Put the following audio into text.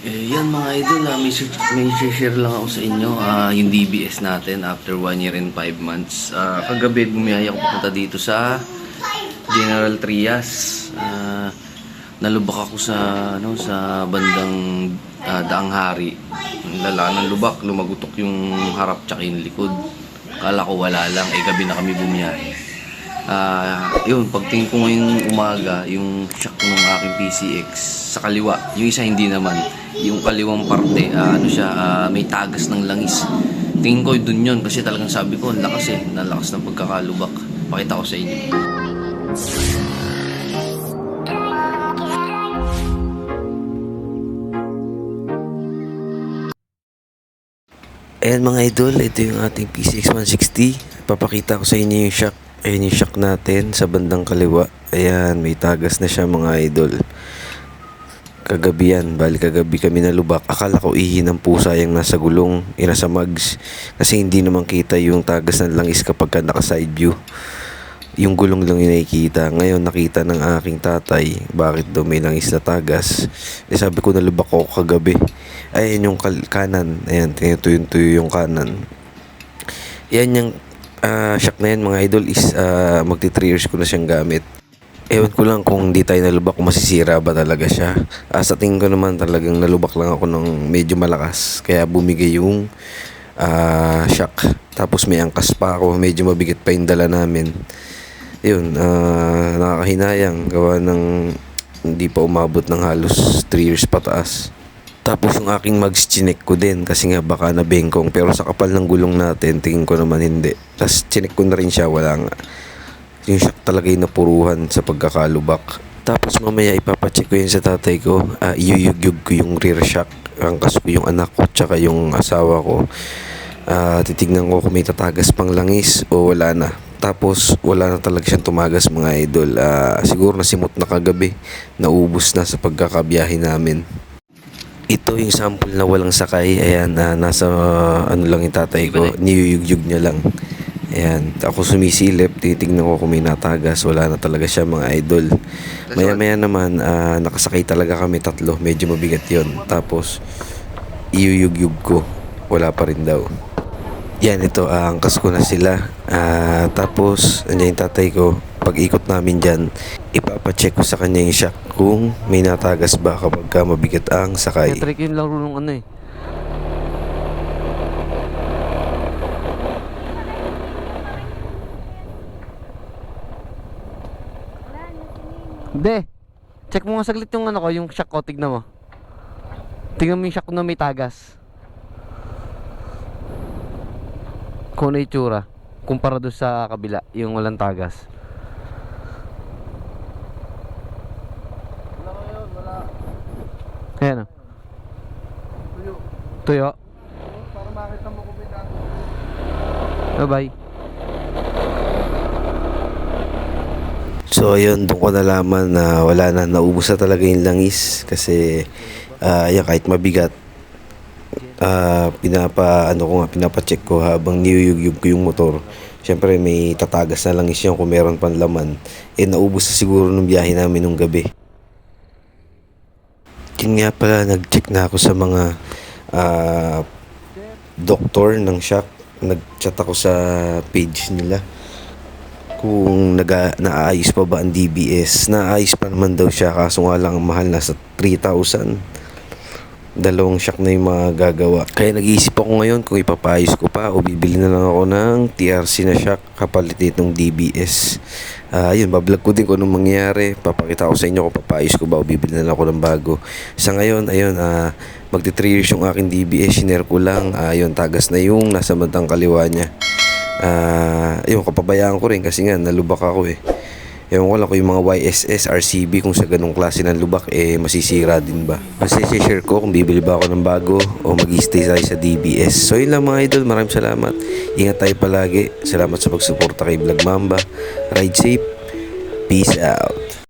Yan mga idol, may share lang ako sa inyo, yung DBS natin after 1 year and 5 months. Kagabi bumiyaya ako pupunta dito sa General Trias. Nalubak ako sa bandang Daang Hari. Lala ng lubak, lumagutok yung harap tsaka yung likod. Kala ko wala lang, gabi na kami bumiyahe. Yun, pagtingin ko ngayong umaga, yung shock ng aking PCX sa kaliwa, yung isa hindi naman. Yung kaliwang parte, may tagas ng langis. Tingin ko dun yun kasi talagang sabi ko, nalakas ng pagkakalubak. Pakita ko sa inyo. Ayan mga idol, ito yung ating PCX 160. Papakita ko sa inyo yung shock. Ayan yung shock natin sa bandang kaliwa. Ayan, may tagas na siya mga idol. Kagabi yan, kagabi kami nalubak. Akala ko ihi ng pusa yung nasa gulong, nasa mags. Kasi hindi naman kita yung tagas ng langis kapag ka naka side view. Yung gulong lang yung nakikita. Ngayon nakita ng aking tatay, bakit daw may langis na tagas. Sabi ko nalubak ko kagabi. Ayan yung kanan. Ayan, tinutuyo yung kanan. Yan yung shock na yan mga idol is magti 3 years ko na siyang gamit. Ewan ko lang kung di tayo nalubak kung masisira ba talaga siya. Sa tingin ko naman talagang nalubak lang ako ng medyo malakas. Kaya bumigay yung shock. Tapos may angkas pa ako. Medyo mabigat pa yung dala namin. Yun, nakakahinayang. Gawa ng hindi pa umabot ng halos 3 years pataas. Tapos yung aking mags chinek ko din kasi nga baka nabengkong. Pero sa kapal ng gulong natin, tingin ko naman hindi. Tapos chinek ko na rin siya, wala nga. Yung shock talaga yung napuruhan sa pagkakalubak. Tapos mamaya ipapacheck ko yun sa tatay ko. Iyuyugyug ko yung rear shock. Angkas ko yung anak ko tsaka yung asawa ko. Titignan ko kung may tatagas pang langis o wala na. Tapos wala na talaga siyang tumagas mga idol. Siguro nasimot na kagabi. Naubos na sa pagkakabiyahe namin. Ito yung sample na walang sakay. Ayan, nasa lang yung tatay ko. Niyuyugyug niya lang. Ayan, ako sumisilip, titignan ko kung may natagas, wala na talaga siya mga idol. Maya-maya naman, nakasakay talaga kami tatlo, medyo mabigat yon. Tapos, iyuyugyug ko, wala pa rin daw. Yan, ito, angkas ko na sila. Tapos, andyan yung tatay ko, pag ikot namin dyan, ipapacheck ko sa kanya yung shock kung may natagas ba kapag ka mabigat ang sakay. Trick yun lang nung ano eh. Hindi. Check mo nga saglit yung ano ko, yung shock ko, tignan mo. Tignan mo yung shock na may tagas. Kung ano itsura. Kumpara doon sa kabila, yung walang tagas. Wala ngayon, wala. Ayan o. Tuyo. Tuyo. Para makita mo kung may dato. Bye bye. So ayun, doon ko nalaman na wala na, naubos na talaga yung langis kasi kahit mabigat, pinapacheck ko habang niyuyugyug ko yung motor. Siyempre may tatagas na langis yun kung meron pang laman. Naubos na siguro nung biyahe namin nung gabi. Yun nga pala, nag-check na ako sa mga doktor ng shock. Nag-chat ako sa page nila kung naayos pa ba ang DBS. Naayos pa naman daw siya, kaso nga lang mahal, na sa 3,000. Dalawang shock na yung mga gagawa. Kaya nag-iisip ako ngayon kung ipapayos ko pa o bibili na lang ako ng TRC na shock kapalit nitong DBS. Yun, bablog ko din kung anong mangyayari. Papakita ko sa inyo kung papayos ko ba o bibili na lang ako ng bago. Sa ngayon, ayun, magti 3 years yung aking DBS. Shiner ko lang. Yun, tagas na yung nasa bandang kaliwa niya. Yung kapabayaan ko rin kasi nga nalubak ako eh. Ewan ko lang kung yung mga YSS, RCB kung sa ganong klase ng lubak masisira din ba. Kasi share ko kung bibili ba ako ng bago o mag-stay tayo sa DBS. So yun lang mga idol, maraming salamat. Ingat tayo palagi. Salamat sa pagsuporta kay Vlog Mamba. Ride safe. Peace out.